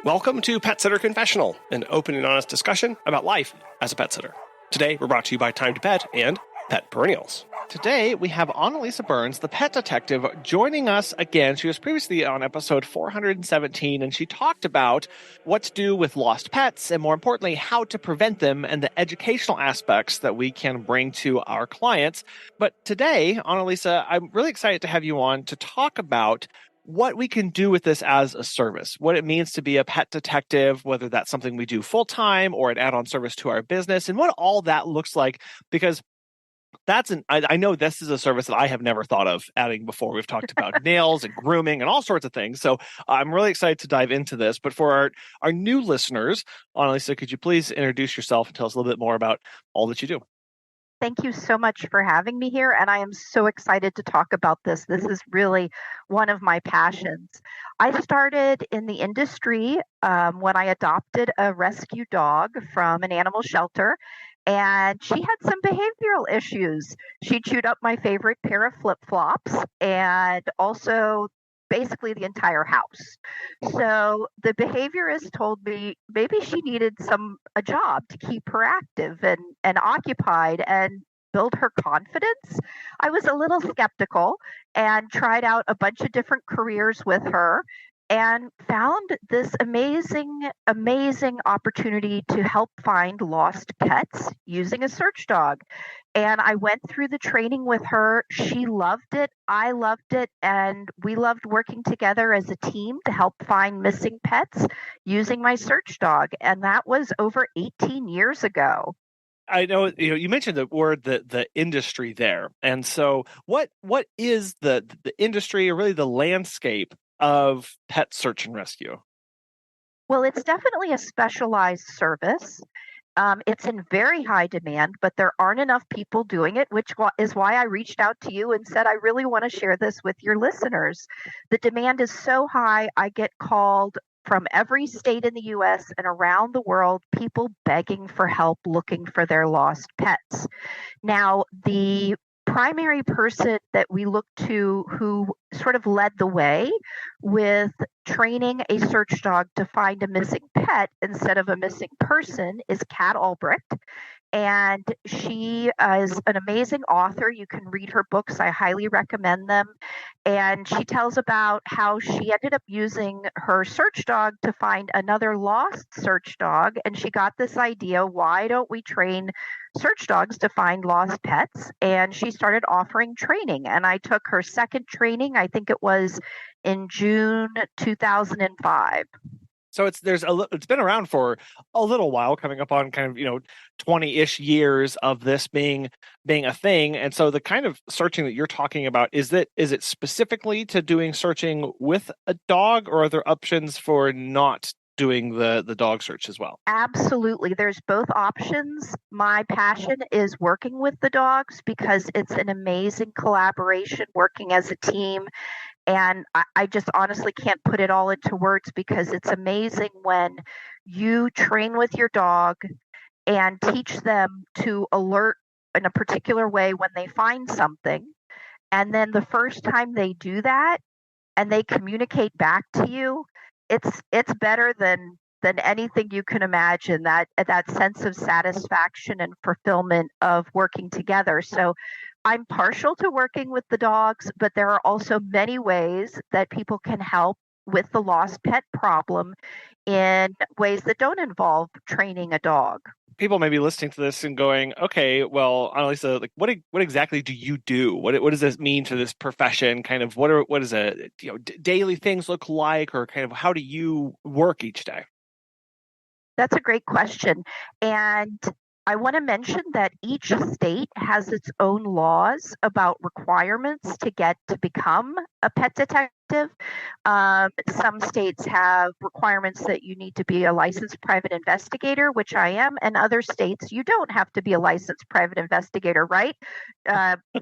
Welcome to Pet Sitter Confessional, an open and honest discussion about life as a pet sitter. Today, we're brought to you by Time to Pet and Pet Perennials. Today, we have Annalisa Burns, the pet detective, joining us again. She was previously on episode 417, and she talked about what to do with lost pets, and more importantly, how to prevent them and the educational aspects that we can bring to our clients. But today, Annalisa, I'm really excited to have you on to talk about what we can do with this as a service, what it means to be a pet detective, whether that's something we do full-time or an add-on service to our business, and what all that looks like, because I know this is a service that I have never thought of adding before. We've talked about nails and grooming and all sorts of things. So I'm really excited to dive into this. But for our new listeners, Annalisa, could you please introduce yourself and tell us a little bit more about all that you do? Thank you so much for having me here, and I am so excited to talk about this. This is really one of my passions. I started in the industry when I adopted a rescue dog from an animal shelter, and she had some behavioral issues. She chewed up my favorite pair of flip-flops and also basically the entire house. So the behaviorist told me maybe she needed a job to keep her active and occupied and build her confidence. I was a little skeptical and tried out a bunch of different careers with her and found this amazing opportunity to help find lost pets using a search dog. And I went through the training with her. She loved it. I loved it. And we loved working together as a team to help find missing pets using my search dog. And that was over 18 years ago. I know you mentioned the word the industry there, and so what is the industry, or really the landscape of pet search and rescue? Well, it's definitely a specialized service. It's in very high demand, but there aren't enough people doing it, which is why I reached out to you and said, I really want to share this with your listeners. The demand is so high, I get called from every state in the U.S. and around the world, people begging for help looking for their lost pets. Now, the primary person that we look to who sort of led the way with training a search dog to find a missing pet instead of a missing person is Kat Albrecht. And she is an amazing author. You can read her books. I highly recommend them. And she tells about how she ended up using her search dog to find another lost search dog. And she got this idea, why don't we train search dogs to find lost pets? And she started offering training. And I took her second training, I think it was in June 2005. So it's been around for a little while, coming up on kind of 20-ish years of this being a thing. And so the kind of searching that you're talking about, is it specifically to doing searching with a dog, or are there options for not doing the dog search as well? Absolutely. There's both options. My passion is working with the dogs because it's an amazing collaboration working as a team. And I just honestly can't put it all into words because it's amazing when you train with your dog and teach them to alert in a particular way when they find something. And then the first time they do that and they communicate back to you, it's better than anything you can imagine, that sense of satisfaction and fulfillment of working together. So I'm partial to working with the dogs, but there are also many ways that people can help with the lost pet problem in ways that don't involve training a dog. People may be listening to this and going, okay, well, Annalisa, like what exactly do you do? What does this mean to this profession? Kind of what does daily things look like, or kind of how do you work each day? That's a great question. And I want to mention that each state has its own laws about requirements to become a pet detective. Some states have requirements that you need to be a licensed private investigator, which I am, and other states you don't have to be a licensed private investigator, right?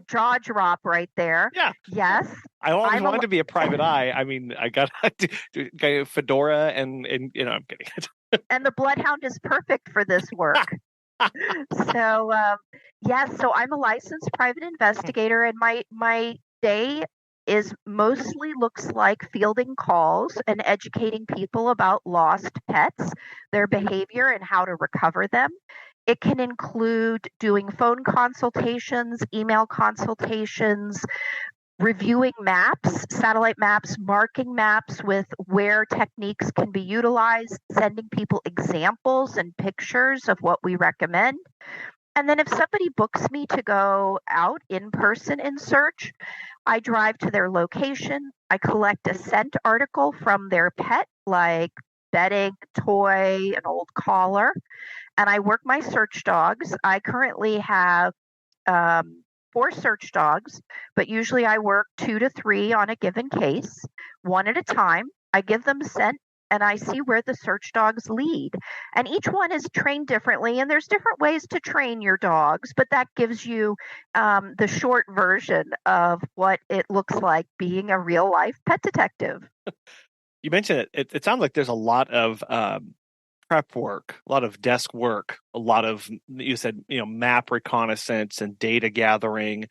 Jaw drop right there. Yeah. Yes. I always wanted to be a private eye. I mean, I got a fedora and I'm kidding. And the bloodhound is perfect for this work. So, so I'm a licensed private investigator, and my day is mostly looks like fielding calls and educating people about lost pets, their behavior, and how to recover them. It can include doing phone consultations, email consultations, reviewing maps, satellite maps, marking maps with where techniques can be utilized, sending people examples and pictures of what we recommend. And then if somebody books me to go out in person in search, I drive to their location. I collect a scent article from their pet, like bedding, toy, an old collar, and I work my search dogs. I currently have 4 search dogs, but usually I work 2 to 3 on a given case, one at a time. I give them scent and I see where the search dogs lead. And each one is trained differently, and there's different ways to train your dogs, but that gives you the short version of what it looks like being a real life pet detective. You mentioned it sounds like there's a lot of prep work, a lot of desk work, a lot of, you said, map reconnaissance and data gathering.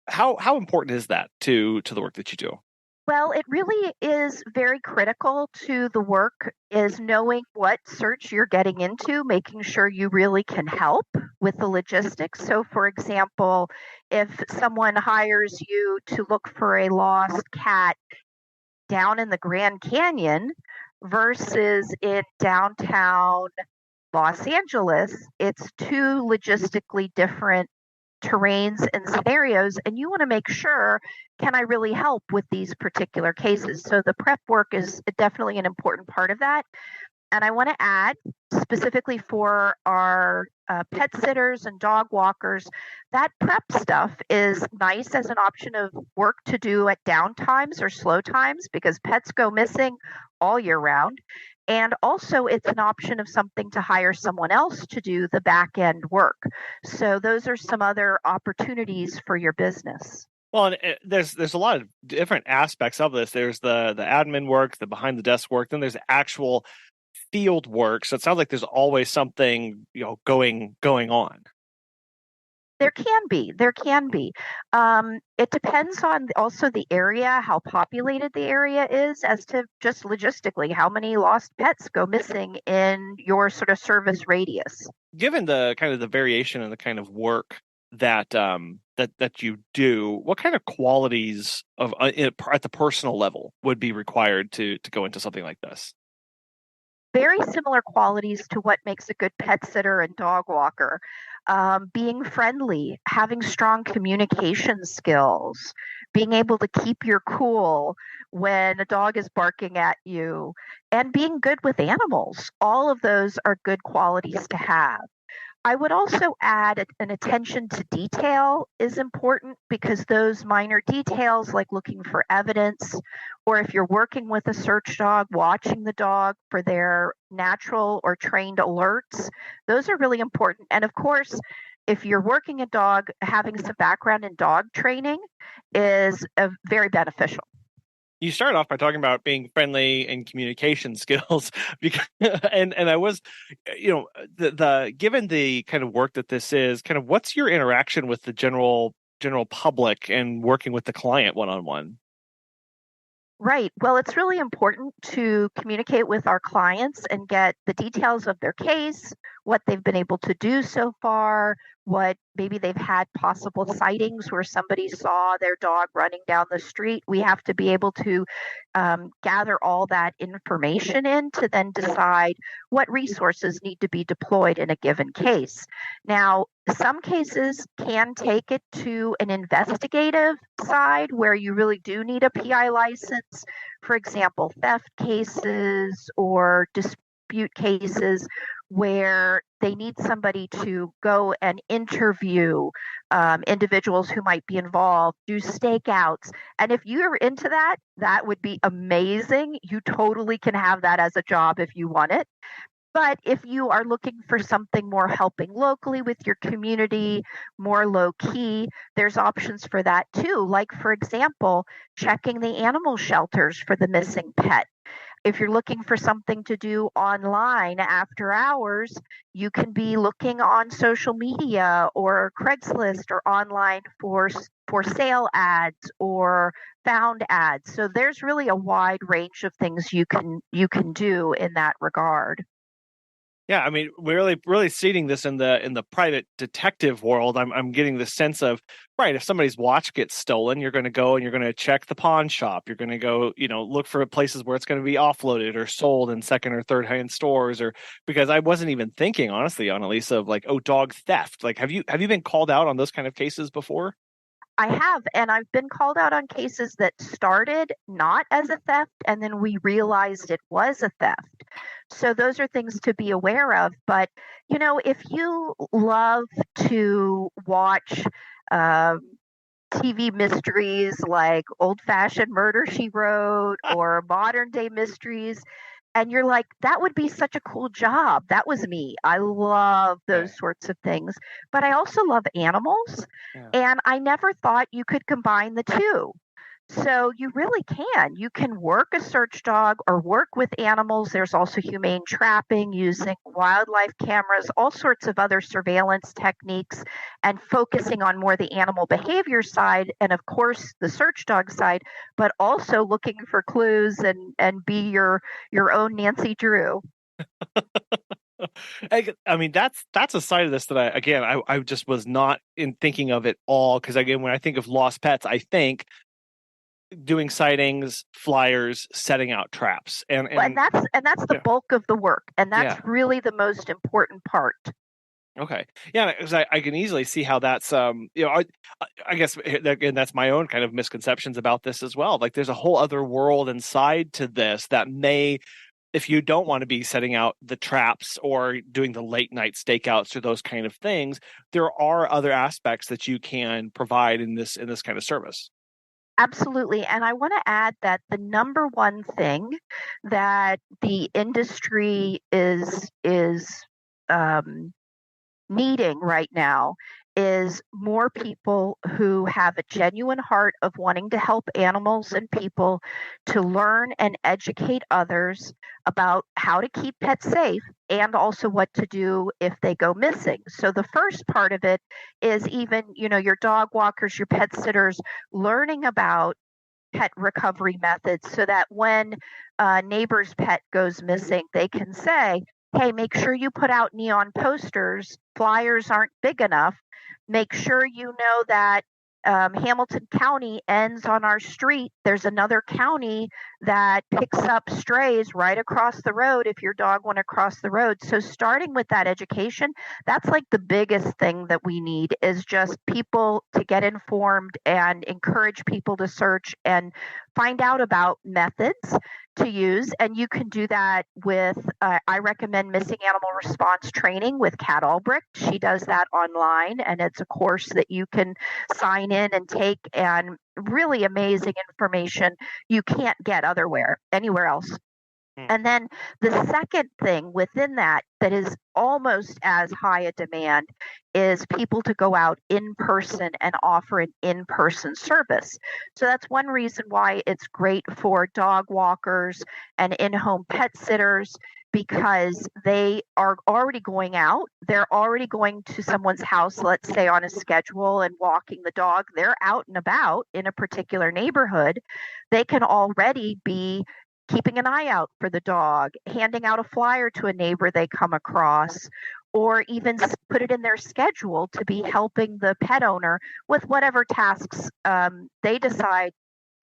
How important is that to the work that you do? Well, it really is very critical to the work, is knowing what search you're getting into, making sure you really can help with the logistics. So, for example, if someone hires you to look for a lost cat down in the Grand Canyon versus in downtown Los Angeles, it's 2 logistically different terrains and scenarios, and you want to make sure, can I really help with these particular cases? So the prep work is definitely an important part of that. And I want to add, specifically for our pet sitters and dog walkers, that prep stuff is nice as an option of work to do at down times or slow times, because pets go missing all year round. And also, it's an option of something to hire someone else to do the back end work. So those are some other opportunities for your business. Well, and there's a lot of different aspects of this. There's the admin work, the behind the desk work. Then there's actual field work. So it sounds like there's always something going on. There can be. It depends on also the area, how populated the area is, as to just logistically how many lost pets go missing in your sort of service radius. Given the kind of the variation and the kind of work that that you do, what kind of qualities of at the personal level would be required to go into something like this? Very similar qualities to what makes a good pet sitter and dog walker. Being friendly, having strong communication skills, being able to keep your cool when a dog is barking at you, and being good with animals. All of those are good qualities to have. I would also add an attention to detail is important, because those minor details, like looking for evidence, or if you're working with a search dog, watching the dog for their natural or trained alerts, those are really important. And of course, if you're working a dog, having some background in dog training is very beneficial. You started off by talking about being friendly and communication skills, because, and I was, the given the kind of work that this is, kind of what's your interaction with the general public and working with the client one-on-one? Right. Well, it's really important to communicate with our clients and get the details of their case, what they've been able to do so far, what maybe they've had possible sightings where somebody saw their dog running down the street. We have to be able to gather all that information in to then decide what resources need to be deployed in a given case. Now, some cases can take it to an investigative side where you really do need a PI license. For example, theft cases or dispute cases where they need somebody to go and interview individuals who might be involved, do stakeouts. And if you're into that, that would be amazing. You totally can have that as a job if you want it. But if you are looking for something more helping locally with your community, more low key, there's options for that too. Like, for example, checking the animal shelters for the missing pet. If you're looking for something to do online after hours, you can be looking on social media or Craigslist or online for sale ads or found ads. So there's really a wide range of things you can do in that regard. Yeah, I mean, we're really seeing this in the private detective world. I'm getting the sense of, right, if somebody's watch gets stolen, you're going to go and you're going to check the pawn shop. You're going to go, look for places where it's going to be offloaded or sold in second or third hand stores. Or because I wasn't even thinking, honestly, Annalisa, of like, oh, dog theft. Like, have you been called out on those kind of cases before? I have, and I've been called out on cases that started not as a theft, and then we realized it was a theft. So those are things to be aware of. But, if you love to watch um, TV mysteries like Old Fashioned Murder She Wrote or modern day mysteries, and you're like, that would be such a cool job. That was me. I love Okay. those sorts of things. But I also love animals. Yeah. And I never thought you could combine the two. So you really can. You can work a search dog or work with animals. There's also humane trapping using wildlife cameras, all sorts of other surveillance techniques, and focusing on more the animal behavior side and, of course, the search dog side, but also looking for clues and be your own Nancy Drew. I mean, that's a side of this that I just was not in thinking of it all. Because again, when I think of lost pets, I think doing sightings, flyers, setting out traps, and Well, and that's the yeah, bulk of the work, and that's yeah, really the most important part. okay, yeah, because I can easily see how that's I guess again that's my own kind of misconceptions about this as well. Like, there's a whole other world inside to this that may, if you don't want to be setting out the traps or doing the late night stakeouts or those kind of things, there are other aspects that you can provide in this kind of service. Absolutely. And I want to add that the number one thing that the industry is um, needing right now is more people who have a genuine heart of wanting to help animals and people to learn and educate others about how to keep pets safe and also what to do if they go missing. So the first part of it is even, your dog walkers, your pet sitters learning about pet recovery methods so that when a neighbor's pet goes missing, they can say, hey, make sure you put out neon posters. Flyers aren't big enough. Make sure you know that Hamilton County ends on our street. There's another county that picks up strays right across the road if your dog went across the road. So starting with that education, that's like the biggest thing that we need is just people to get informed and encourage people to search and find out about methods to use. And you can do that with, I recommend missing animal response training with Kat Albrecht. She does that online, and it's a course that you can sign in and take, and really amazing information you can't get anywhere else. Hmm. And then the second thing within that is almost as high a demand is people to go out in person and offer an in-person service. So that's one reason why it's great for dog walkers and in-home pet sitters because they are already going out. They're already going to someone's house, let's say on a schedule and walking the dog. They're out and about in a particular neighborhood. They can already be keeping an eye out for the dog, handing out a flyer to a neighbor they come across, or even put it in their schedule to be helping the pet owner with whatever tasks they decide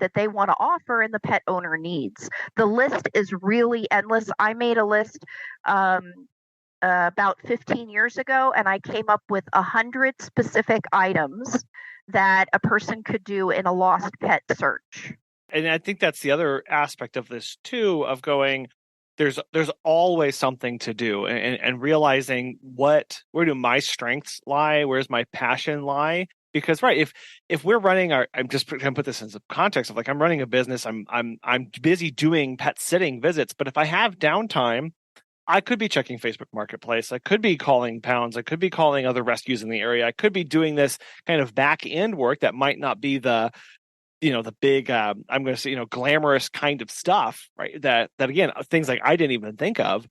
that they want to offer and the pet owner needs. The list is really endless. I made a list about 15 years ago, and I came up with 100 specific items that a person could do in a lost pet search. And I think that's the other aspect of this too, of going, there's always something to do, and realizing where do my strengths lie, where's my passion lie. Because right, if we're running I'm just going to put this in some context of like, I'm running a business, I'm busy doing pet sitting visits, but if I have downtime, I could be checking Facebook Marketplace. I could be calling pounds. I could be calling other rescues in the area. I could be doing this kind of back end work that might not be the big, I'm going to say, glamorous kind of stuff, right? That again, things like I didn't even think of,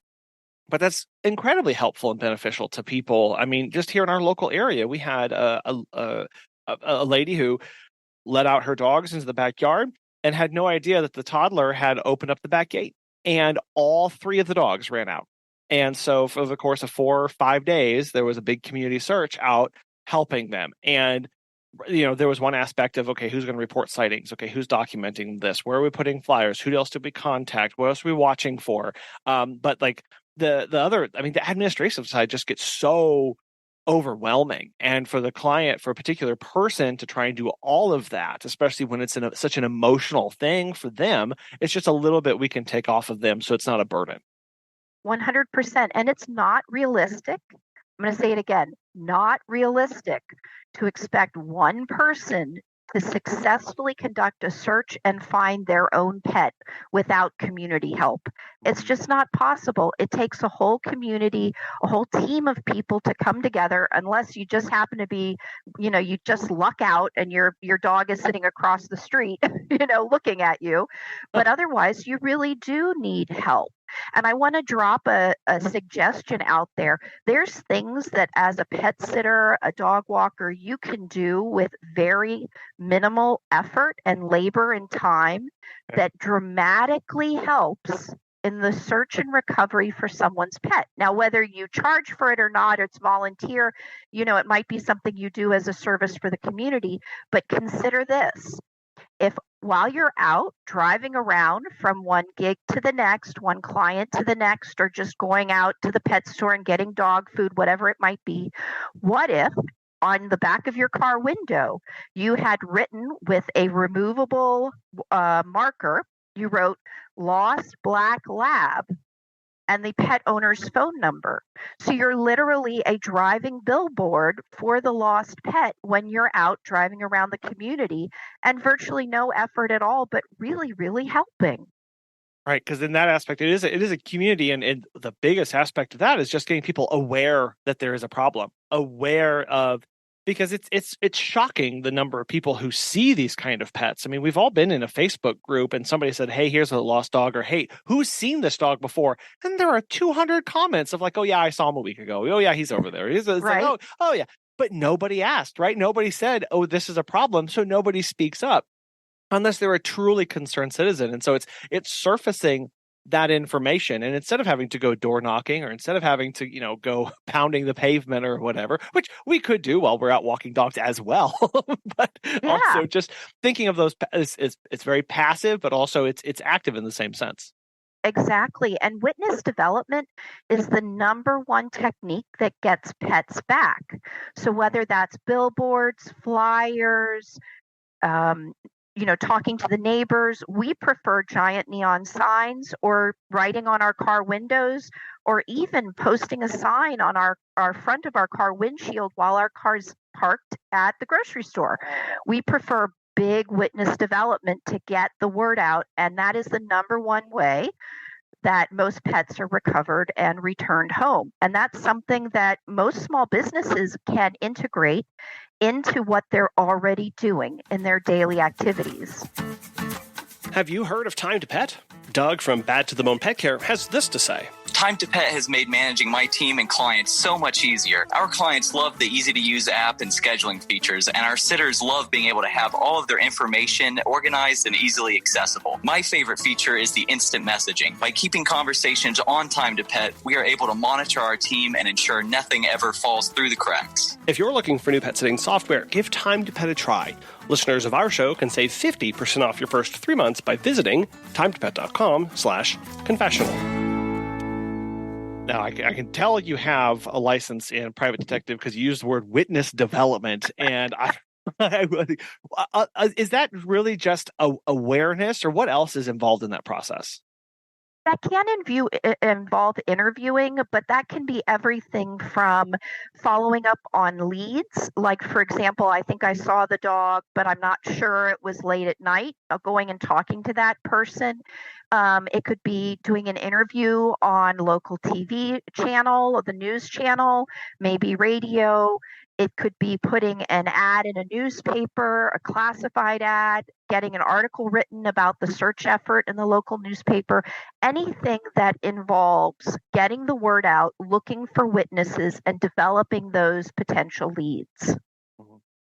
but that's incredibly helpful and beneficial to people. I mean, just here in our local area, we had a lady who let out her dogs into the backyard and had no idea that the toddler had opened up the back gate, and all three of the dogs ran out. And so for the course of 4 or 5 days, there was a big community search out helping them. And there was one aspect of, okay, who's going to report sightings? Okay, who's documenting this? Where are we putting flyers? Who else did we contact? What else are we watching for? But like the other, I mean, the administrative side just gets so overwhelming. And for the client, for a particular person to try and do all of that, especially when it's such an emotional thing for them, it's just a little bit we can take off of them so it's not a burden. 100%. And it's not realistic. I'm going to say it again, not realistic to expect one person to successfully conduct a search and find their own pet without community help. It's just not possible. It takes a whole community, a whole team of people to come together, unless you just happen to be, you just luck out and your dog is sitting across the street, looking at you. But otherwise, you really do need help. And I want to drop a suggestion out there. There's things that as a pet sitter, a dog walker, you can do with very minimal effort and labor and time that dramatically helps in the search and recovery for someone's pet. Now, whether you charge for it or not, it's volunteer, it might be something you do as a service for the community, but consider this. If while you're out driving around from one gig to the next, one client to the next, or just going out to the pet store and getting dog food, whatever it might be, what if on the back of your car window you had written with a removable marker, you wrote "Lost Black Lab" and the pet owner's phone number. So you're literally a driving billboard for the lost pet when you're out driving around the community, and virtually no effort at all, but really, really helping. Right, because in that aspect, it is a community, and the biggest aspect of that is just getting people aware that there is a problem, aware of, because it's shocking the number of people who see these kind of pets. I mean, we've all been in a Facebook group and somebody said, hey, here's a lost dog, or hey, who's seen this dog before? And there are 200 comments of like, oh yeah, I saw him a week ago. Oh yeah, he's over there. It's right. like, oh yeah. But nobody asked, right? Nobody said, oh, this is a problem. So nobody speaks up unless they're a truly concerned citizen. And so it's surfacing that information, and instead of having to go door knocking, or instead of having to go pounding the pavement or whatever, which we could do while we're out walking dogs as well, but also just thinking of those, it's very passive, but also it's active in the same sense. Exactly. And witness development is the number one technique that gets pets back. So whether that's billboards, flyers, talking to the neighbors, we prefer giant neon signs or writing on our car windows, or even posting a sign on our front of our car windshield while our car's parked at the grocery store. We prefer big witness development to get the word out, and that is the number one way that most pets are recovered and returned home. And that's something that most small businesses can integrate into what they're already doing in their daily activities. Have you heard of Time to Pet? Doug from Bad to the Bone Pet Care has this to say. Time to Pet has made managing my team and clients so much easier. Our clients love the easy-to-use app and scheduling features, and our sitters love being able to have all of their information organized and easily accessible. My favorite feature is the instant messaging. By keeping conversations on Time to Pet, we are able to monitor our team and ensure nothing ever falls through the cracks. If you're looking for new pet sitting software, give Time to Pet a try. Listeners of our show can save 50% off your first 3 months by visiting timetopet.com/confessional. Now, I can tell you have a license in private detective because you used the word witness development. And is that really just awareness, or what else is involved in that process? That can involve interviewing, but that can be everything from following up on leads. Like, for example, I think I saw the dog, but I'm not sure it was late at night, going and talking to that person. It could be doing an interview on local TV channel or the news channel, maybe radio. It could be putting an ad in a newspaper, a classified ad, getting an article written about the search effort in the local newspaper, anything that involves getting the word out, looking for witnesses, and developing those potential leads.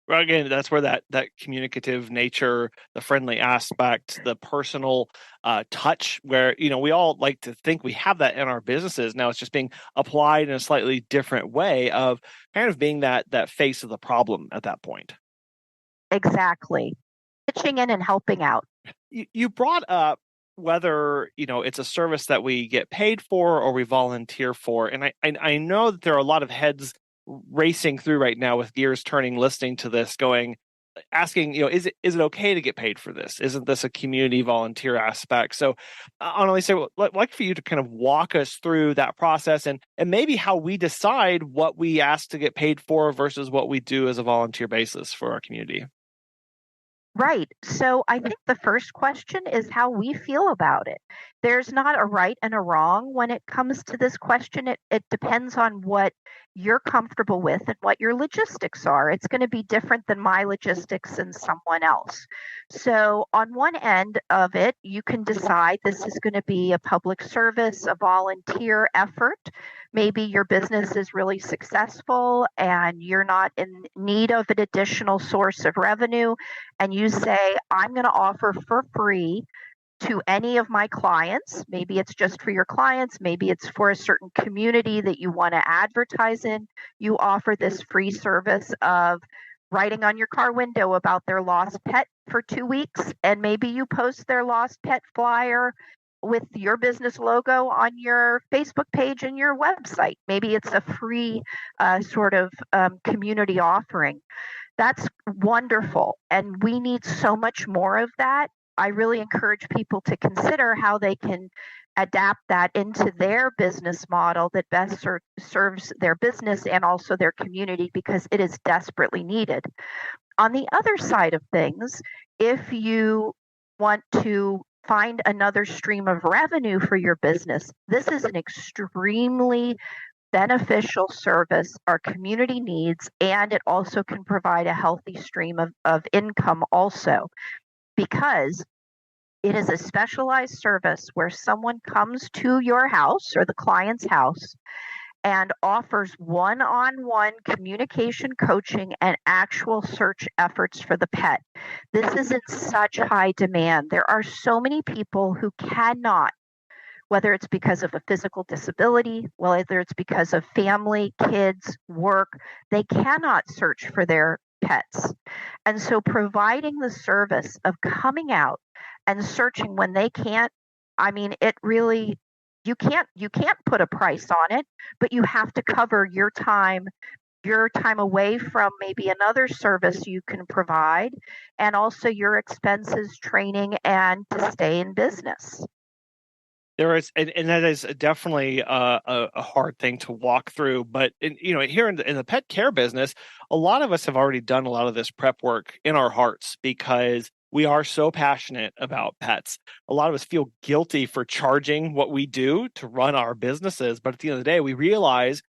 Well, again, that's where that communicative nature, the friendly aspect, the personal touch, where we all like to think we have that in our businesses. Now it's just being applied in a slightly different way of kind of being that face of the problem at that point. Exactly. Pitching in and helping out. You brought up whether it's a service that we get paid for or we volunteer for, and I know that there are a lot of heads racing through right now with gears turning, listening to this, asking, is it okay to get paid for this? Isn't this a community volunteer aspect? So, Annalisa, I'd like for you to kind of walk us through that process and maybe how we decide what we ask to get paid for versus what we do as a volunteer basis for our community. Right. So I think the first question is how we feel about it. There's not a right and a wrong when it comes to this question. It depends on what you're comfortable with and what your logistics are. It's going to be different than my logistics and someone else. So on one end of it, you can decide this is going to be a public service, a volunteer effort. Maybe your business is really successful and you're not in need of an additional source of revenue. And you say, I'm going to offer for free to any of my clients. Maybe it's just for your clients. Maybe it's for a certain community that you want to advertise in. You offer this free service of writing on your car window about their lost pet for 2 weeks. And maybe you post their lost pet flyer with your business logo on your Facebook page and your website. Maybe it's a free sort of community offering. That's wonderful. And we need so much more of that. I really encourage people to consider how they can adapt that into their business model that best serves their business and also their community, because it is desperately needed. On the other side of things, if you want to find another stream of revenue for your business, this is an extremely beneficial service our community needs, and it also can provide a healthy stream of income also, because it is a specialized service where someone comes to your house or the client's house and offers one-on-one communication coaching and actual search efforts for the pet. This is in such high demand. There are so many people who cannot, whether it's because of a physical disability, whether it's because of family, kids, work, they cannot search for their pets. And so providing the service of coming out and searching when they can't, I mean, it really, you can't put a price on it, but you have to cover your time away from maybe another service you can provide, and also your expenses, training, and to stay in business. There is, and that is definitely a hard thing to walk through. But here in the pet care business, a lot of us have already done a lot of this prep work in our hearts because we are so passionate about pets. A lot of us feel guilty for charging what we do to run our businesses, but at the end of the day, we realize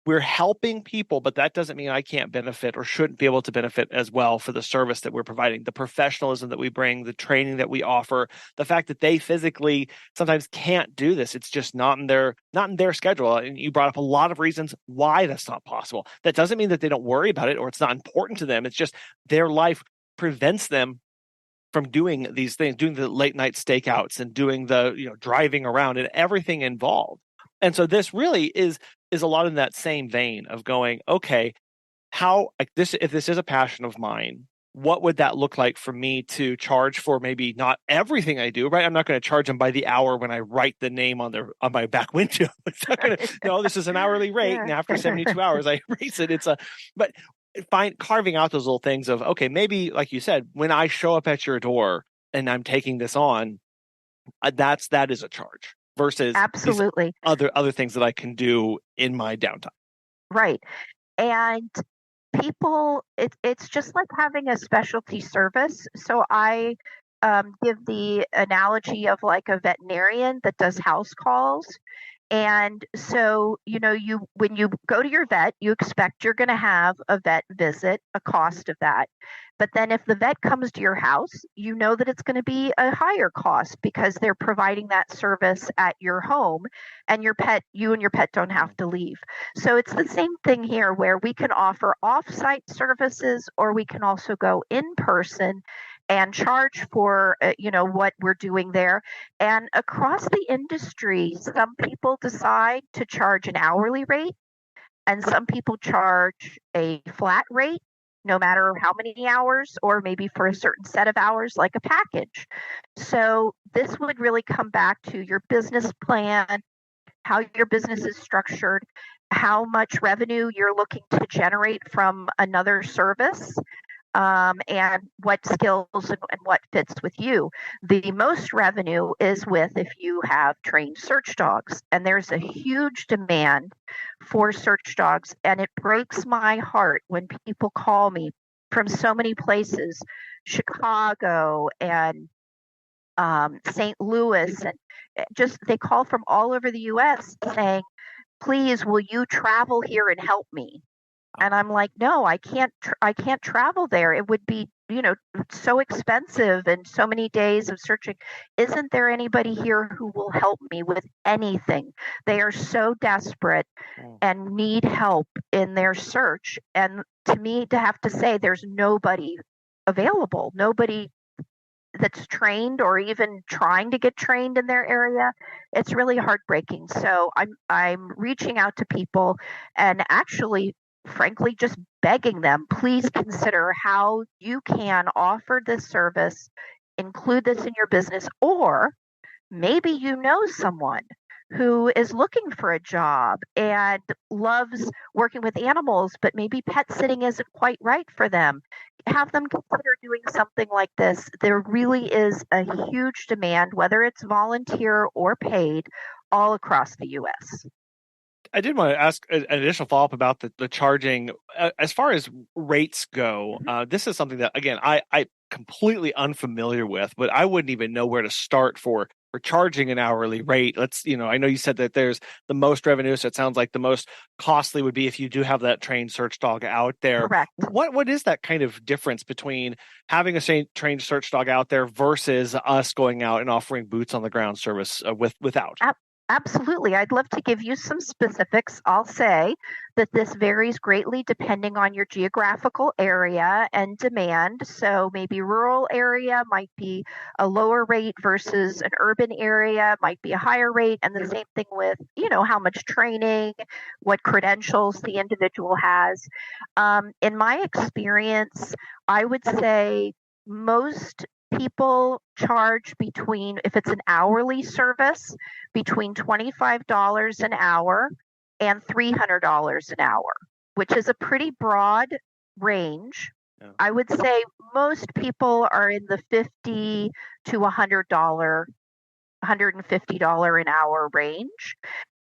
we're helping people, but that doesn't mean I can't benefit or shouldn't be able to benefit as well for the service that we're providing, the professionalism that we bring, the training that we offer, the fact that they physically sometimes can't do this. It's just not in their schedule. And you brought up a lot of reasons why that's not possible. That doesn't mean that they don't worry about it or it's not important to them. It's just their life prevents them from doing these things, doing the late night stakeouts and doing the driving around and everything involved. And so this really is a lot in that same vein of going, okay, if this is a passion of mine, what would that look like for me to charge for maybe not everything I do, right? I'm not going to charge them by the hour when I write the name on my back window. It's not going to, no, this is an hourly rate. Yeah. And after 72 hours, I erase it. But carving out those little things of, okay, maybe like you said, when I show up at your door and I'm taking this on, that is a charge. Versus absolutely other things that I can do in my downtime. Right. And people, it's just like having a specialty service. So I give the analogy of like a veterinarian that does house calls. And so, when you go to your vet, you expect you're going to have a vet visit, a cost of that. But then if the vet comes to your house, you know that it's going to be a higher cost because they're providing that service at your home, and you and your pet don't have to leave. So it's the same thing here where we can offer off-site services, or we can also go in person and charge for what we're doing there. And across the industry, some people decide to charge an hourly rate, and some people charge a flat rate no matter how many hours, or maybe for a certain set of hours, like a package. So this would really come back to your business plan, how your business is structured, how much revenue you're looking to generate from another service, and what skills and what fits with you. The most revenue is with if you have trained search dogs, and there's a huge demand for search dogs, and it breaks my heart when people call me from so many places, Chicago and St. Louis, and just they call from all over the U.S. saying, please, will you travel here and help me? And I'm like, no, I can't travel there. It would be, so expensive and so many days of searching. Isn't there anybody here who will help me with anything? They are so desperate and need help in their search. And to me, to have to say there's nobody available, nobody that's trained or even trying to get trained in their area, it's really heartbreaking. So I'm reaching out to people and actually, frankly, just begging them, please consider how you can offer this service, include this in your business, or maybe you know someone who is looking for a job and loves working with animals, but maybe pet sitting isn't quite right for them. Have them consider doing something like this. There really is a huge demand, whether it's volunteer or paid, all across the U.S. I did want to ask an additional follow-up about the charging. As far as rates go, this is something that, again, I completely unfamiliar with, but I wouldn't even know where to start for charging an hourly rate. I know you said that there's the most revenue, so it sounds like the most costly would be if you do have that trained search dog out there. Correct. What is that kind of difference between having a trained search dog out there versus us going out and offering boots on the ground service without? Absolutely. I'd love to give you some specifics. I'll say that this varies greatly depending on your geographical area and demand. So maybe rural area might be a lower rate versus an urban area might be a higher rate. And the same thing with, how much training, what credentials the individual has. In my experience, I would say most people charge between, if it's an hourly service, between $25 an hour and $300 an hour, which is a pretty broad range. Yeah. I would say most people are in the $50 to $150 an hour range.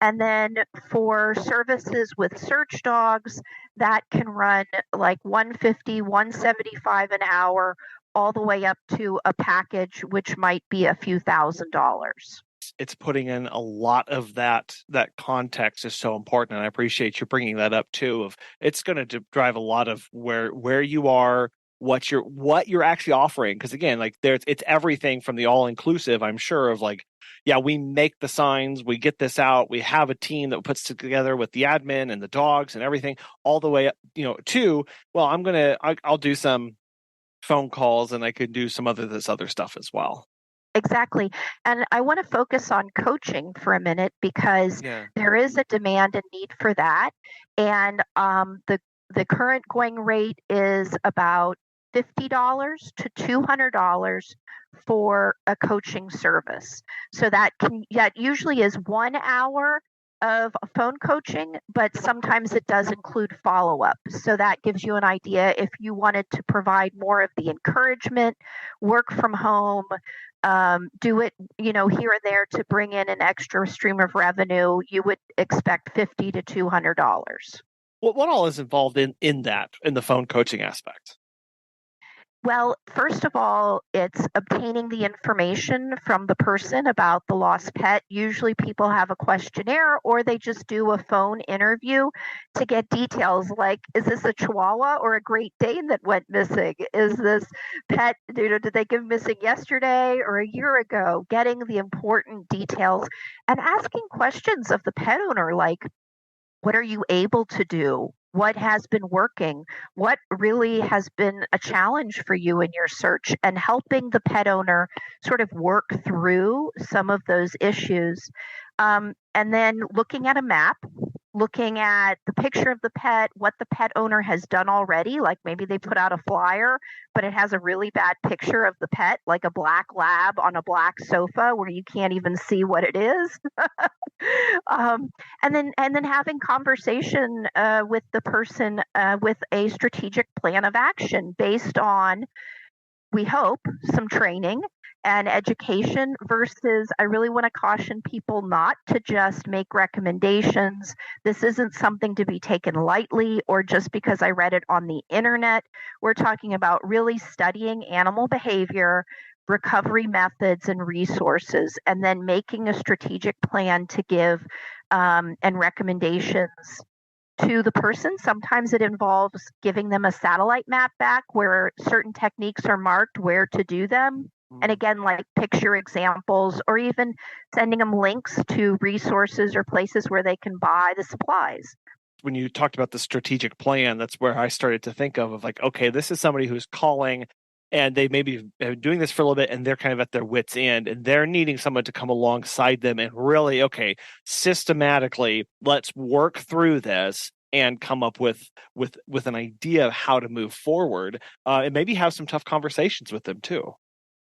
And then for services with search dogs, that can run like $150, $175 an hour, all the way up to a package, which might be a few $1,000s. It's putting in a lot of that context is so important. And I appreciate you bringing that up too, of it's going to drive a lot of where you are, what you're actually offering. Because again, like it's everything from the all-inclusive, I'm sure, of like, yeah, we make the signs, we get this out, we have a team that puts together with the admin and the dogs and everything, all the way up, to, well, I'll do some phone calls and I could do some this other stuff as well. Exactly. And I want to focus on coaching for a minute because there is a demand and need for that. And the current going rate is about $50 to $200 for a coaching service. So that usually is 1 hour of phone coaching, but sometimes it does include follow-up. So that gives you an idea if you wanted to provide more of the encouragement, work from home, do it, here and there to bring in an extra stream of revenue, you would expect $50 to $200. What all is involved in the phone coaching aspect? Well, first of all, it's obtaining the information from the person about the lost pet. Usually people have a questionnaire or they just do a phone interview to get details like, is this a Chihuahua or a Great Dane that went missing? Is this pet, did they go missing yesterday or a year ago? Getting the important details and asking questions of the pet owner like, what are you able to do? What has been working? What really has been a challenge for you in your search? And helping the pet owner sort of work through some of those issues. And then looking at a map, looking at the picture of the pet, what the pet owner has done already. Like maybe they put out a flyer, but it has a really bad picture of the pet, like a black lab on a black sofa where you can't even see what it is. um, and then having conversation with the person with a strategic plan of action based on, we hope, some training and education versus I really want to caution people not to just make recommendations. This isn't something to be taken lightly or just because I read it on the internet. We're talking about really studying animal behavior, recovery methods, and resources, and then making a strategic plan to give and recommendations to the person. Sometimes it involves giving them a satellite map back where certain techniques are marked where to do them. And again, like picture examples or even sending them links to resources or places where they can buy the supplies. When you talked about the strategic plan, that's where I started to think of like, okay, this is somebody who's calling and they maybe been doing this for a little bit and they're kind of at their wits' end and they're needing someone to come alongside them and really, okay, systematically, let's work through this and come up with an idea of how to move forward, and maybe have some tough conversations with them too.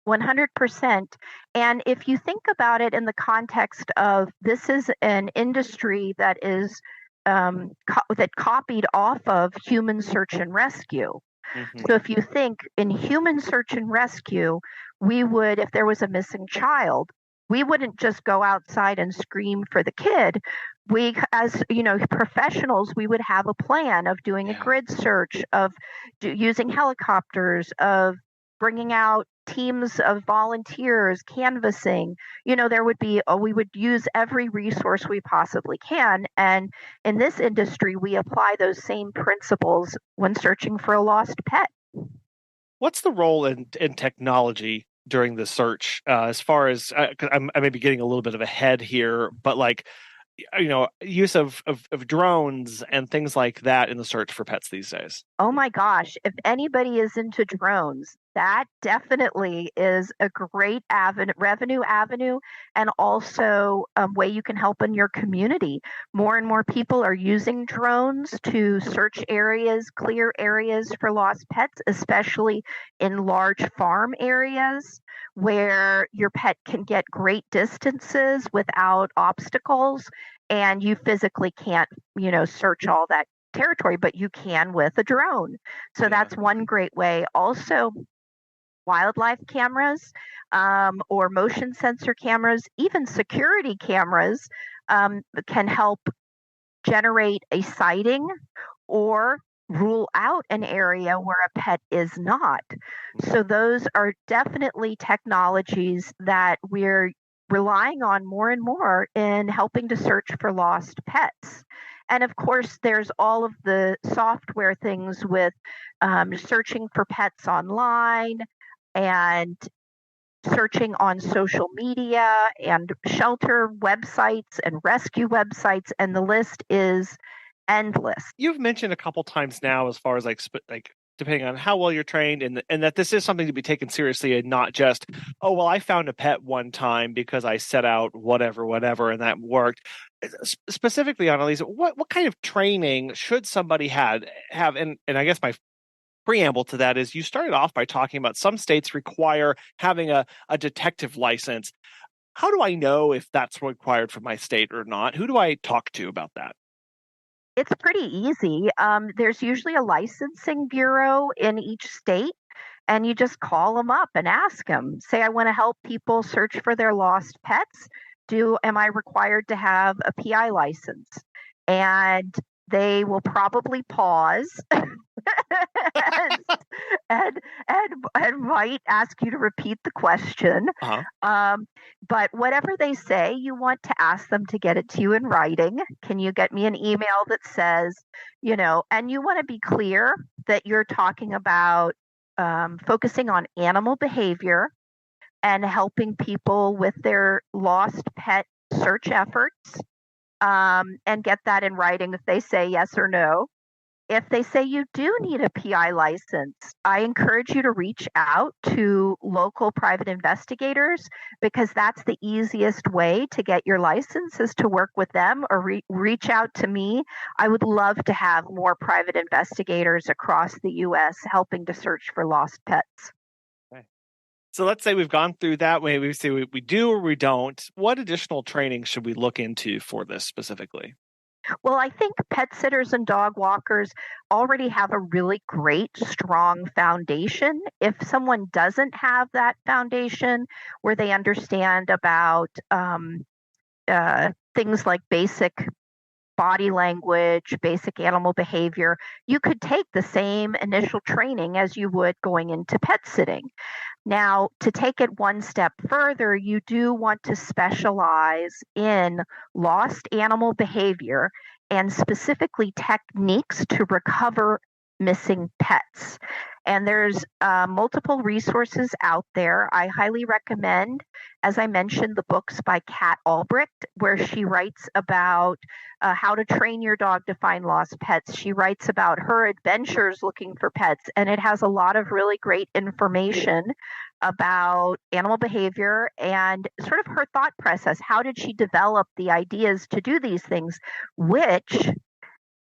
100%. And if you think about it in the context of this is an industry that is that copied off of human search and rescue. Mm-hmm. So if you think in human search and rescue, we would, if there was a missing child, we wouldn't just go outside and scream for the kid. We, as professionals, we would have a plan of doing a grid search, of using helicopters, of bringing out teams of volunteers, canvassing. There would be, we would use every resource we possibly can. And in this industry, we apply those same principles when searching for a lost pet. What's the role in technology during the search, as far as, 'cause I may be getting a little bit of ahead here, but like, use of drones and things like that in the search for pets these days? Oh my gosh, if anybody is into drones, that definitely is a great revenue avenue, and also a way you can help in your community. More and more people are using drones to search areas, clear areas for lost pets, especially in large farm areas where your pet can get great distances without obstacles, and you physically can't, search all that territory, but you can with a drone. So that's one great way. Also, wildlife cameras, or motion sensor cameras, even security cameras, can help generate a sighting or rule out an area where a pet is not. So those are definitely technologies that we're relying on more and more in helping to search for lost pets. And of course, there's all of the software things with searching for pets online and searching on social media and shelter websites and rescue websites, and the list is endless. You've mentioned a couple times now, as far as like depending on how well you're trained, and that this is something to be taken seriously and not just, oh, well, I found a pet one time because I set out whatever, and that worked. Specifically, Annalisa, what kind of training should somebody have? And I guess my preamble to that is you started off by talking about some states require having a detective license. How do I know if that's required for my state or not? Who do I talk to about that? It's pretty easy. There's usually a licensing bureau in each state, and you just call them up and ask them. Say, I want to help people search for their lost pets. Am I required to have a PI license? And they will probably pause and might ask you to repeat the question. But whatever they say, you want to ask them to get it to you in writing. Can you get me an email that says, and you want to be clear that you're talking about focusing on animal behavior and helping people with their lost pet search efforts, and get that in writing if they say yes or no. If they say you do need a PI license, I encourage you to reach out to local private investigators, because that's the easiest way to get your license, is to work with them or reach out to me. I would love to have more private investigators across the U.S. helping to search for lost pets. Okay. So let's say we've gone through that way. We say we do or we don't. What additional training should we look into for this specifically? Well, I think pet sitters and dog walkers already have a really great, strong foundation. If someone doesn't have that foundation where they understand about things like basic body language, basic animal behavior, you could take the same initial training as you would going into pet sitting. Now, to take it one step further, you do want to specialize in lost animal behavior and specifically techniques to recover missing pets. And there's multiple resources out there. I highly recommend, as I mentioned, the books by Kat Albrecht, where she writes about how to train your dog to find lost pets. She writes about her adventures looking for pets, and it has a lot of really great information about animal behavior and sort of her thought process. How did she develop the ideas to do these things, which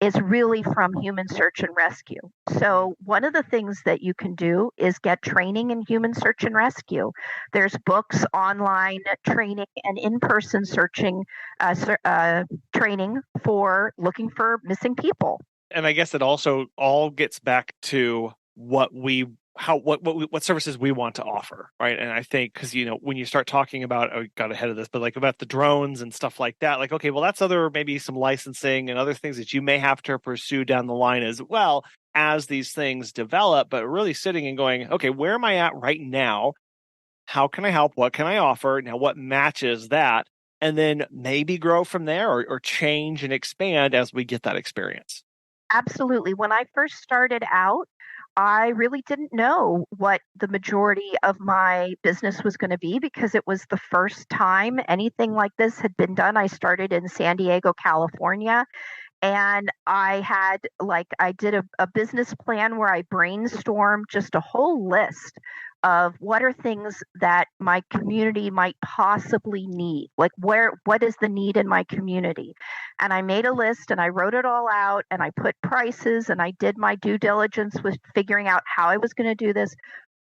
is really from human search and rescue. So one of the things that you can do is get training in human search and rescue. There's books, online training, and in-person searching training for looking for missing people. And I guess it also all gets back to what services we want to offer, right? And I think because when you start talking about, I got ahead of this, but like about the drones and stuff like that, like, okay, well, that's maybe some licensing and other things that you may have to pursue down the line as well as these things develop. But really sitting and going, okay, where am I at right now? How can I help? What can I offer? Now, what matches that? And then maybe grow from there or change and expand as we get that experience. Absolutely. When I first started out, I really didn't know what the majority of my business was going to be, because it was the first time anything like this had been done. I started in San Diego, California, and I did a business plan where I brainstormed just a whole list of what are things that my community might possibly need, like what is the need in my community. And I made a list and I wrote it all out and I put prices and I did my due diligence with figuring out how I was going to do this.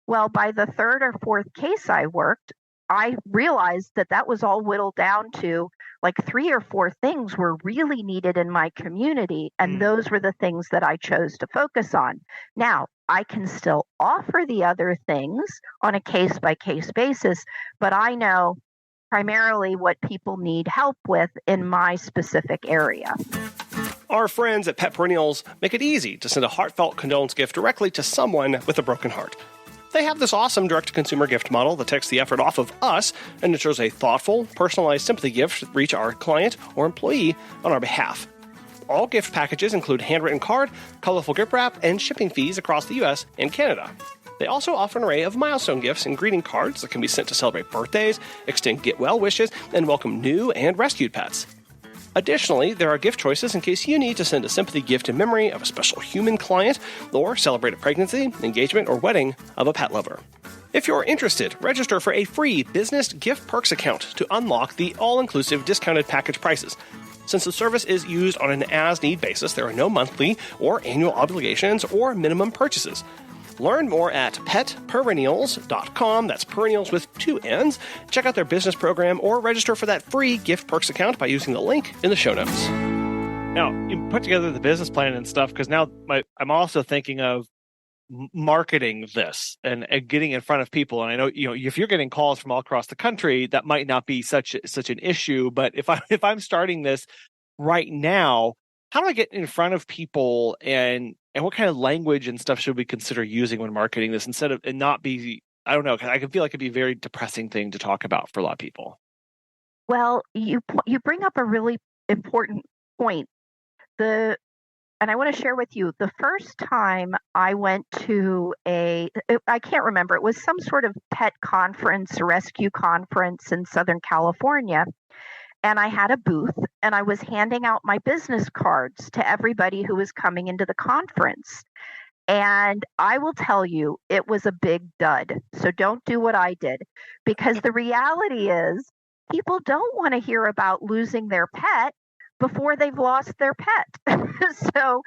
Well, by the third or fourth case I worked, I realized that was all whittled down to like 3 or 4 things were really needed in my community. And those were the things that I chose to focus on. Now, I can still offer the other things on a case-by-case basis, but I know primarily what people need help with in my specific area. Our friends at Pet Perennials make it easy to send a heartfelt condolence gift directly to someone with a broken heart. They have this awesome direct-to-consumer gift model that takes the effort off of us and ensures a thoughtful, personalized sympathy gift reach our client or employee on our behalf. All gift packages include handwritten card, colorful gift wrap, and shipping fees across the U.S. and Canada. They also offer an array of milestone gifts and greeting cards that can be sent to celebrate birthdays, extend get-well wishes, and welcome new and rescued pets. Additionally, there are gift choices in case you need to send a sympathy gift in memory of a special human client or celebrate a pregnancy, engagement, or wedding of a pet lover. If you're interested, register for a free business gift perks account to unlock the all-inclusive discounted package prices. Since the service is used on an as-need basis, there are no monthly or annual obligations or minimum purchases. Learn more at petperennials.com. That's perennials with 2 N's. Check out their business program or register for that free gift perks account by using the link in the show notes. Now, you put together the business plan and stuff, because now I'm also thinking of marketing this and getting in front of people. And I know, if you're getting calls from all across the country, that might not be such an issue. But if I'm starting this right now, how do I get in front of people and And what kind of language and stuff should we consider using when marketing this and not be, I don't know, 'cause I can feel like it'd be a very depressing thing to talk about for a lot of people. Well, you bring up a really important point. And I want to share with you the first time I went to I can't remember, it was some sort of pet conference, rescue conference in Southern California. And I had a booth and I was handing out my business cards to everybody who was coming into the conference. And I will tell you, it was a big dud. So don't do what I did, because the reality is people don't want to hear about losing their pet before they've lost their pet. So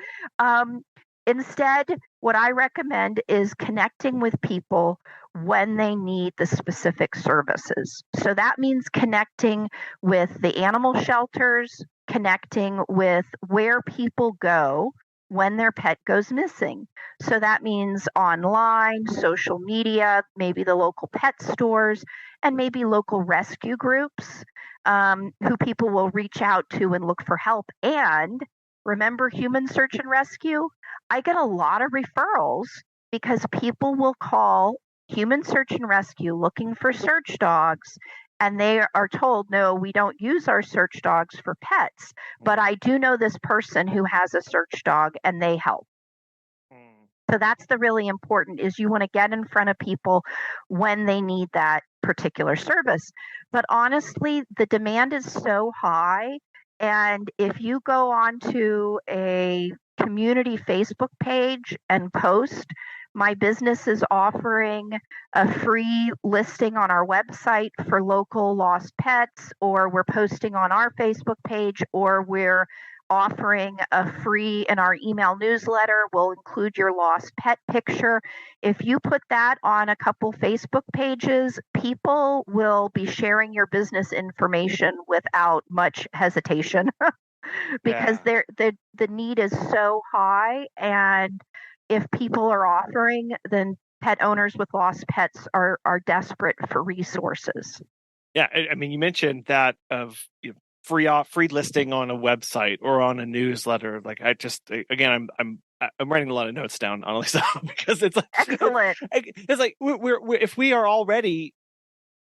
instead, what I recommend is connecting with people when they need the specific services. So that means connecting with the animal shelters, connecting with where people go when their pet goes missing. So that means online, social media, maybe the local pet stores, and maybe local rescue groups who people will reach out to and look for help. And remember human search and rescue? I get a lot of referrals because people will call human search and rescue looking for search dogs, and they are told, no, we don't use our search dogs for pets, but I do know this person who has a search dog and they help. So that's the really important, is you want to get in front of people when they need that particular service. But honestly, the demand is so high. And if you go onto a community Facebook page and post, my business is offering a free listing on our website for local lost pets, or we're posting on our Facebook page, or we're offering a free in our email newsletter. We'll include your lost pet picture. If you put that on a couple Facebook pages, people will be sharing your business information without much hesitation because the need is so high. And if people are offering, then pet owners with lost pets are desperate for resources. Yeah, I mean, you mentioned that of free listing on a website or on a newsletter. Like, I just, again, I'm writing a lot of notes down, Annalisa, because it's like excellent. It's like we're if we are already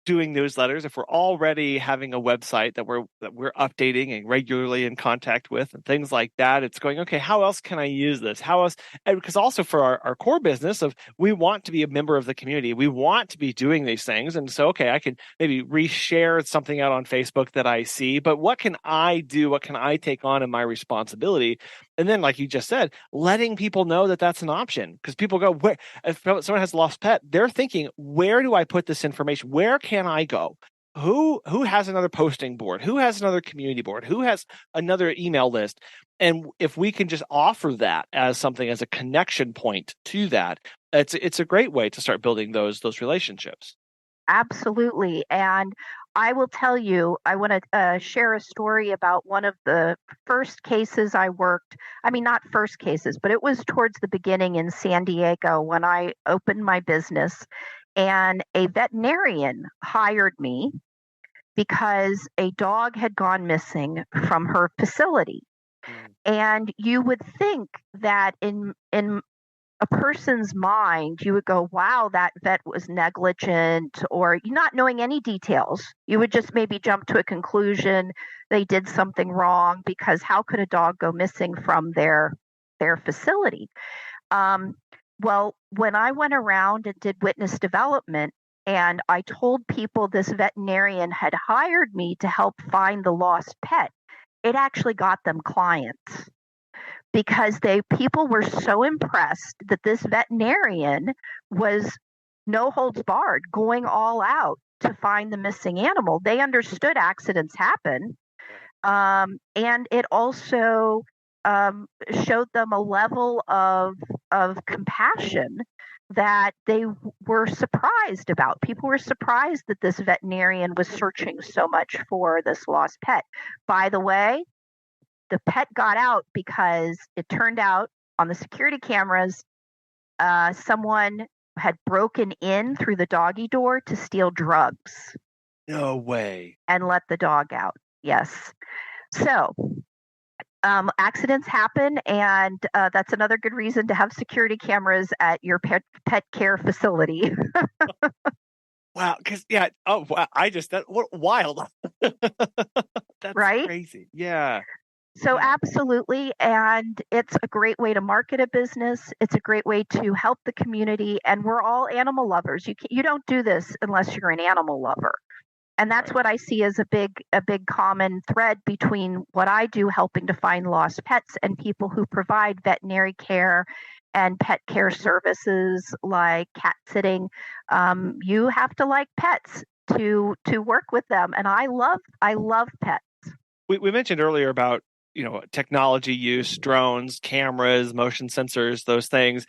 doing newsletters, if we're already having a website that we're updating and regularly in contact with and things like that, it's going, okay, how else can I use this? How else? And because also for our core business of, we want to be a member of the community, we want to be doing these things. And so, okay, I can maybe reshare something out on Facebook that I see, but what can I do? What can I take on in my responsibility? And then, like you just said, letting people know that that's an option, because people go, where, if someone has a lost pet, they're thinking, where do I put this information? Where can I go? Who has another posting board? Who has another community board? Who has another email list? And if we can just offer that as something, as a connection point to that, it's a great way to start building those relationships. Absolutely. And I will tell you, I want to share a story about one of the first cases I worked. I mean, not first cases, but it was towards the beginning in San Diego when I opened my business, and a veterinarian hired me because a dog had gone missing from her facility. And you would think that in a person's mind, you would go, wow, that vet was negligent, or not knowing any details. You would just maybe jump to a conclusion they did something wrong, because how could a dog go missing from their facility? Well, when I went around and did witness development, and I told people this veterinarian had hired me to help find the lost pet, it actually got them clients, because people were so impressed that this veterinarian was no holds barred, going all out to find the missing animal. They understood accidents happen, and it also showed them a level of compassion that they were surprised about. People were surprised that this veterinarian was searching so much for this lost pet. By the way, the pet got out because it turned out on the security cameras, someone had broken in through the doggy door to steal drugs. No way. And let the dog out. Yes. So Accidents happen, and that's another good reason to have security cameras at your pet care facility. Wow, because oh wow, what wild. That's right? crazy. Yeah. So Yeah. absolutely, and it's a great way to market a business. It's a great way to help the community, and we're all animal lovers. You don't do this unless you're an animal lover. And that's Right. what I see as a big common thread between what I do helping to find lost pets and people who provide veterinary care and pet care services like cat sitting. You have to like pets to work with them, and I love pets. We mentioned earlier about technology use, drones, cameras, motion sensors, those things.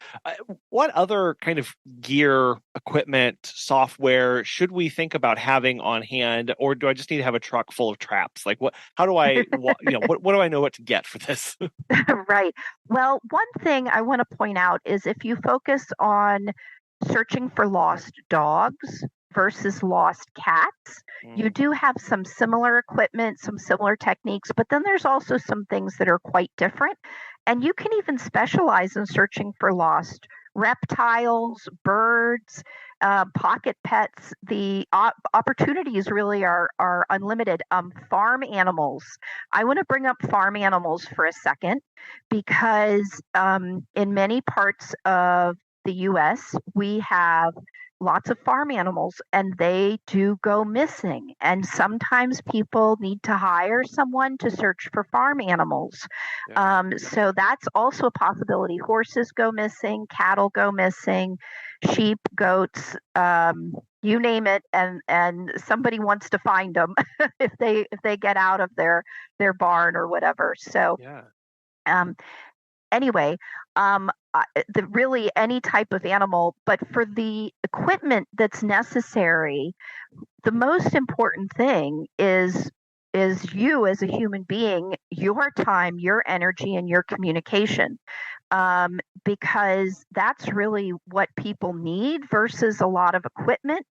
What other kind of gear, equipment, software should we think about having on hand, or do I just need to have a truck full of traps? Like what? How do I? What do I know what to get for this? Right. Well, one thing I want to point out is if you focus on searching for lost dogs versus lost cats, you do have some similar equipment, some similar techniques, but then there's also some things that are quite different. And you can even specialize in searching for lost reptiles, birds, pocket pets. The opportunities really are unlimited. Farm animals. I want to bring up farm animals for a second because in many parts of the US, we have lots of farm animals and they do go missing. And sometimes people need to hire someone to search for farm animals. Yeah. So that's also a possibility. Horses go missing, cattle go missing, sheep, goats, you name it, and somebody wants to find them if they get out of their barn or whatever. So Yeah. Anyway, really any type of animal, but for the equipment that's necessary, the most important thing is you as a human being, your time, your energy, and your communication. Because that's really what people need versus a lot of equipment.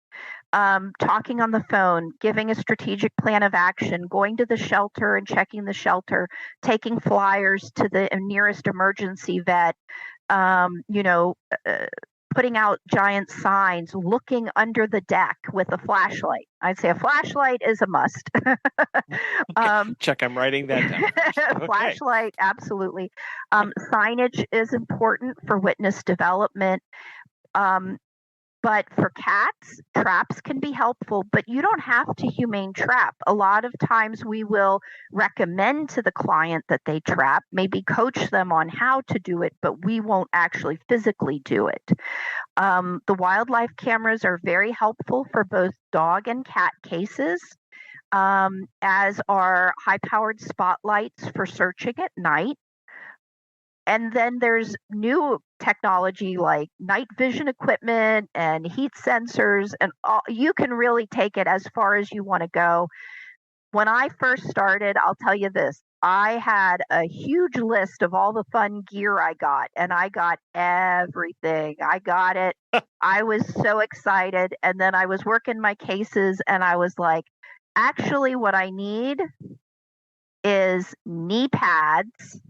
Talking on the phone, giving a strategic plan of action, going to the shelter and checking the shelter, taking flyers to the nearest emergency vet, um, you know, uh, putting out giant signs, looking under the deck with a flashlight. I'd say a flashlight is a must. Check, I'm writing that down. Okay. Flashlight, absolutely. Signage is important for witness development. Um, but for cats, traps can be helpful, but you don't have to humane trap. A lot of times we will recommend to the client that they trap, maybe coach them on how to do it, but we won't actually physically do it. The wildlife cameras are very helpful for both dog and cat cases, as are high powered spotlights for searching at night. And then there's new technology like night vision equipment and heat sensors, and you can really take it as far as you want to go. When I first started, I'll tell you this, I had a huge list of all the fun gear I got, and I got everything. I got it. I was so excited. And then I was working my cases, and I was like, actually, what I need is knee pads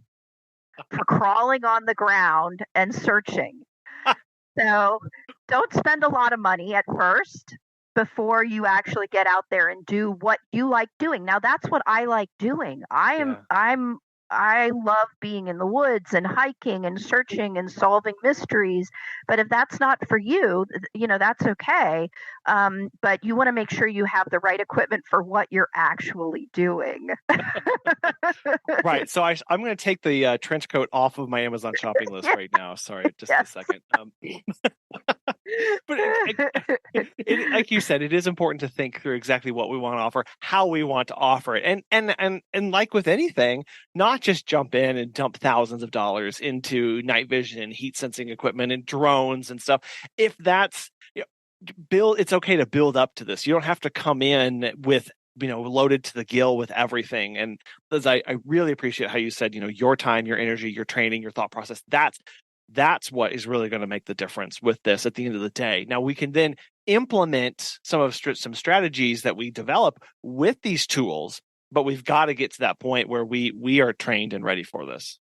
for crawling on the ground and searching. So don't spend a lot of money at first before you actually get out there and do what you like doing. Now that's what I like doing. I love being in the woods and hiking and searching and solving mysteries. But if that's not for you, that's okay. But you want to make sure you have the right equipment for what you're actually doing. Right. So I'm going to take the trench coat off of my Amazon shopping list right now. Sorry, just a second. But like you said, it is important to think through exactly what we want to offer, how we want to offer it, and like with anything, not just jump in and dump thousands of dollars into night vision and heat sensing equipment and drones and stuff. If that's it's okay to build up to this. You don't have to come in with loaded to the gill with everything. And Liz, I really appreciate how you said your time, your energy, your training, your thought process. That's what is really going to make the difference with this at the end of the day. Now we can then implement some strategies that we develop with these tools, but we've got to get to that point where we are trained and ready for this.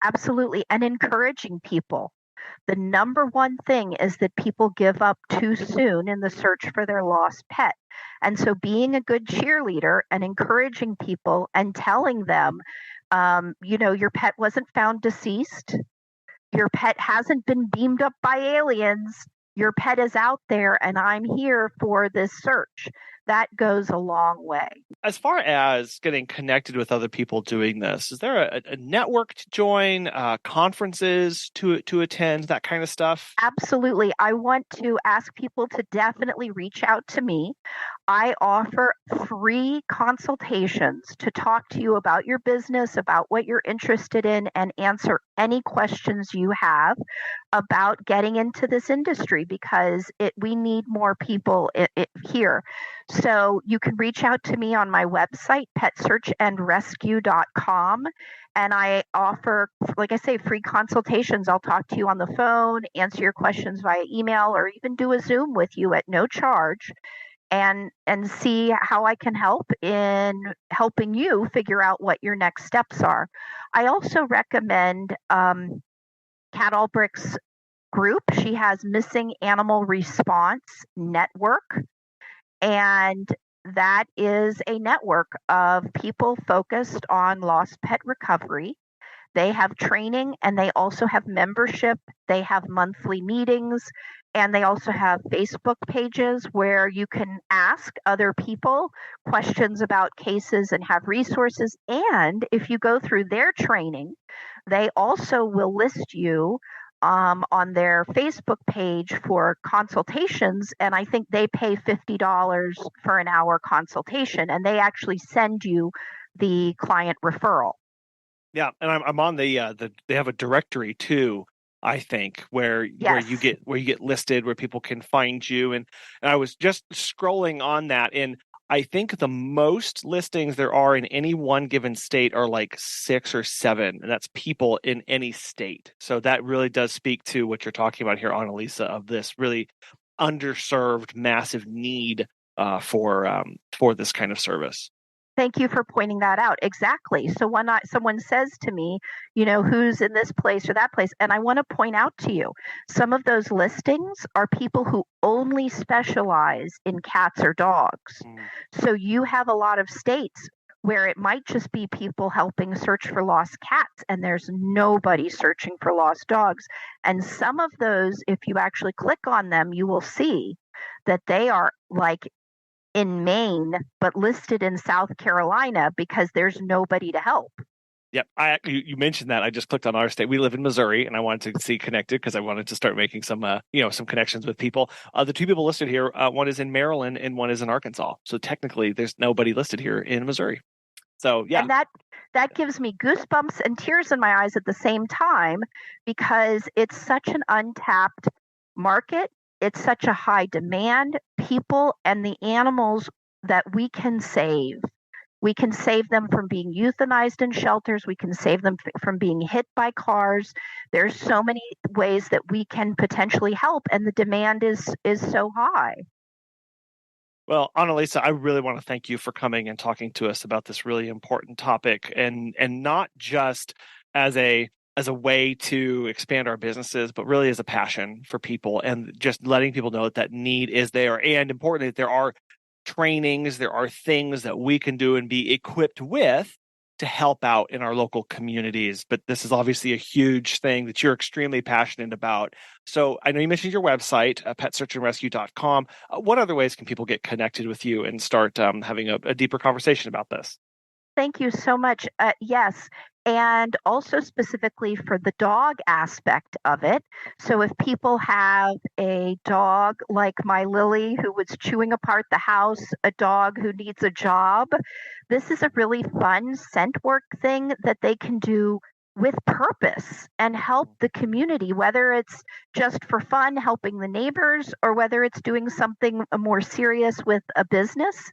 Absolutely. And encouraging people. The number one thing is that people give up too soon in the search for their lost pet. And so being a good cheerleader and encouraging people and telling them, your pet wasn't found deceased. Your pet hasn't been beamed up by aliens. Your pet is out there and I'm here for this search. That goes a long way. As far as getting connected with other people doing this, is there a network to join, conferences to attend, that kind of stuff? Absolutely. I want to ask people to definitely reach out to me. I offer free consultations to talk to you about your business, about what you're interested in, and answer any questions you have about getting into this industry because we need more people here. So you can reach out to me on my website, petsearchandrescue.com. And I offer, like I say, free consultations. I'll talk to you on the phone, answer your questions via email, or even do a Zoom with you at no charge and see how I can help in helping you figure out what your next steps are. I also recommend Kat Albrecht's group. She has Missing Animal Response Network. And that is a network of people focused on lost pet recovery. They have training and they also have membership. They have monthly meetings and they also have Facebook pages where you can ask other people questions about cases and have resources. And if you go through their training, they also will list you on their Facebook page for consultations, and I think they pay $50 for an hour consultation, and they actually send you the client referral. Yeah, and I'm on they have a directory too, I think, where you get listed, where people can find you, and I was just scrolling on that, and I think the most listings there are in any one given state are like 6 or 7, and that's people in any state. So that really does speak to what you're talking about here, Annalisa, of this really underserved, massive need for this kind of service. Thank you for pointing that out. Exactly. So when someone says to me, who's in this place or that place, and I want to point out to you, some of those listings are people who only specialize in cats or dogs. So you have a lot of states where it might just be people helping search for lost cats and there's nobody searching for lost dogs. And some of those, if you actually click on them, you will see that they are like in Maine, but listed in South Carolina because there's nobody to help. Yep. You mentioned that. I just clicked on our state. We live in Missouri and I wanted to see connected because I wanted to start making some connections with people. The 2 people listed here, one is in Maryland and one is in Arkansas. So technically there's nobody listed here in Missouri. So yeah. And that gives me goosebumps and tears in my eyes at the same time because it's such an untapped market. It's such a high demand. People and the animals that we can save. We can save them from being euthanized in shelters. We can save them from being hit by cars. There's so many ways that we can potentially help, and the demand is so high. Well, Annalisa, I really want to thank you for coming and talking to us about this really important topic, and not just as a way to expand our businesses, but really as a passion for people and just letting people know that need is there. And importantly, that there are trainings, there are things that we can do and be equipped with to help out in our local communities. But this is obviously a huge thing that you're extremely passionate about. So I know you mentioned your website, petsearchandrescue.com. What other ways can people get connected with you and start having a deeper conversation about this? Thank you so much. Yes. And also specifically for the dog aspect of it. So if people have a dog like my Lily who was chewing apart the house, a dog who needs a job, this is a really fun scent work thing that they can do with purpose and help the community, whether it's just for fun, helping the neighbors, or whether it's doing something more serious with a business.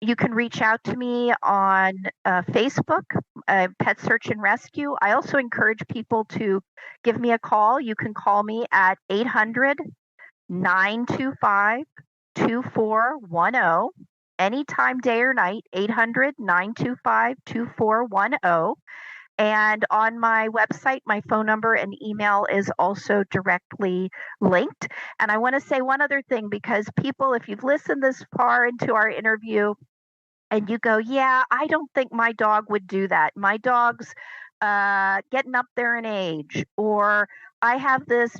You can reach out to me on Facebook, Pet Search and Rescue. I also encourage people to give me a call. You can call me at 800-925-2410. anytime, day or night, 800-925-2410. And on my website, my phone number and email is also directly linked. And I want to say one other thing, because people, if you've listened this far into our interview and you go, yeah, I don't think my dog would do that. My dog's getting up there in age, or I have this,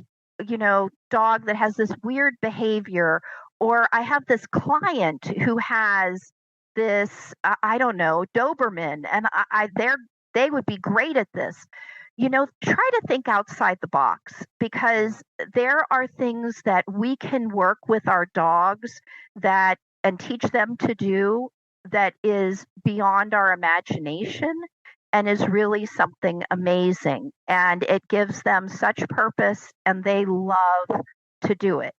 dog that has this weird behavior, or I have this client who has this, I don't know, Doberman, and they would be great at this. Try to think outside the box, because there are things that we can work with our dogs and teach them to do that is beyond our imagination and is really something amazing. And it gives them such purpose, and they love to do it.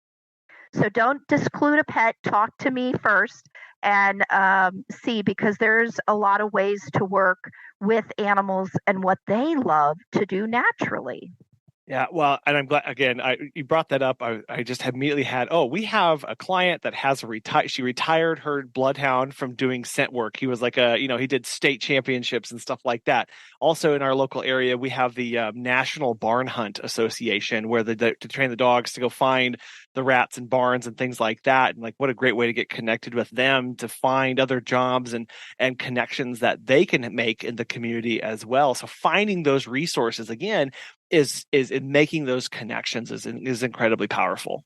So don't disclude a pet. Talk to me first and see, because there's a lot of ways to work with animals and what they love to do naturally. Yeah, well, and I'm glad, again, you brought that up. I just immediately had, we have a client that has she retired her bloodhound from doing scent work. He was like he did state championships and stuff like that. Also in our local area, we have the National Barn Hunt Association, where to train the dogs to go find the rats and barns and things like that. And like, what a great way to get connected with them, to find other jobs and connections that they can make in the community as well. So finding those resources, again, is in making those connections is incredibly powerful.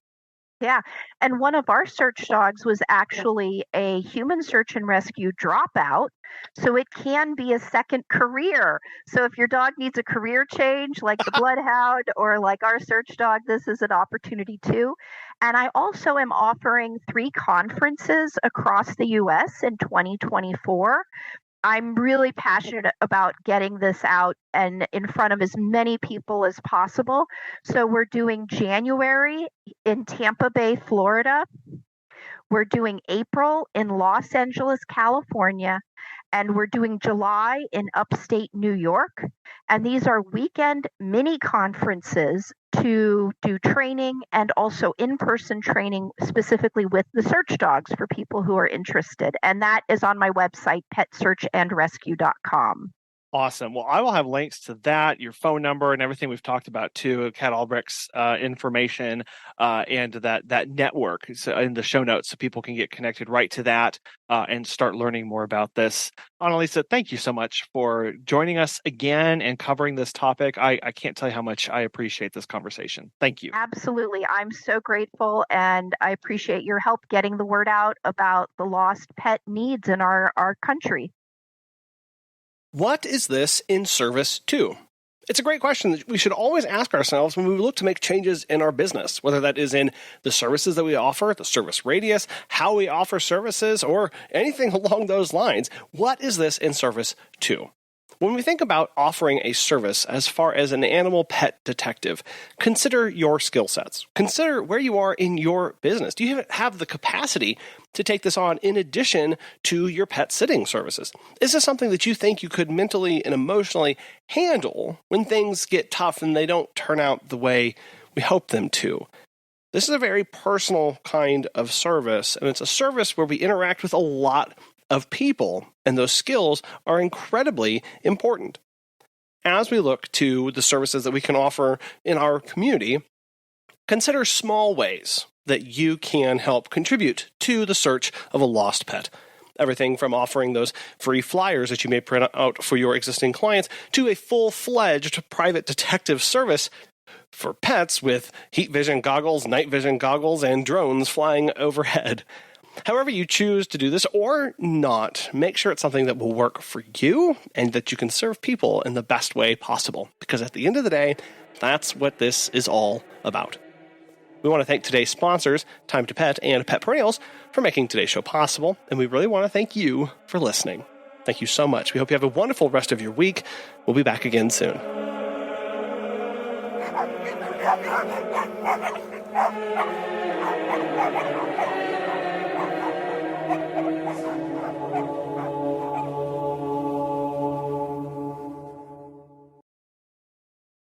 Yeah. And one of our search dogs was actually a human search and rescue dropout. So it can be a second career. So if your dog needs a career change, like the bloodhound or like our search dog, this is an opportunity too. And I also am offering 3 conferences across the U.S. in 2024. I'm really passionate about getting this out and in front of as many people as possible. So we're doing January in Tampa Bay, Florida. We're doing April in Los Angeles, California. And we're doing July in upstate New York. And these are weekend mini conferences to do training and also in-person training specifically with the search dogs for people who are interested. And that is on my website, petsearchandrescue.com. Awesome. Well, I will have links to that, your phone number, and everything we've talked about too, Kat Albrecht's information and that network in the show notes, so people can get connected right to that and start learning more about this. Annalisa, thank you so much for joining us again and covering this topic. I can't tell you how much I appreciate this conversation. Thank you. Absolutely. I'm so grateful, and I appreciate your help getting the word out about the lost pet needs in our country. What is this in service to? It's a great question that we should always ask ourselves when we look to make changes in our business, whether that is in the services that we offer, the service radius, how we offer services, or anything along those lines. What is this in service to? When we think about offering a service as far as an animal pet detective, consider your skill sets. Consider where you are in your business. Do you have the capacity to take this on in addition to your pet sitting services? Is this something that you think you could mentally and emotionally handle when things get tough and they don't turn out the way we hope them to? This is a very personal kind of service, and it's a service where we interact with a lot of people, and those skills are incredibly important. As we look to the services that we can offer in our community, consider small ways that you can help contribute to the search of a lost pet. Everything from offering those free flyers that you may print out for your existing clients to a full-fledged private detective service for pets with heat vision goggles, night vision goggles, and drones flying overhead. However you choose to do this or not, make sure it's something that will work for you and that you can serve people in the best way possible. Because at the end of the day, that's what this is all about. We want to thank today's sponsors, Time to Pet and Pet Perennials, for making today's show possible. And we really want to thank you for listening. Thank you so much. We hope you have a wonderful rest of your week. We'll be back again soon.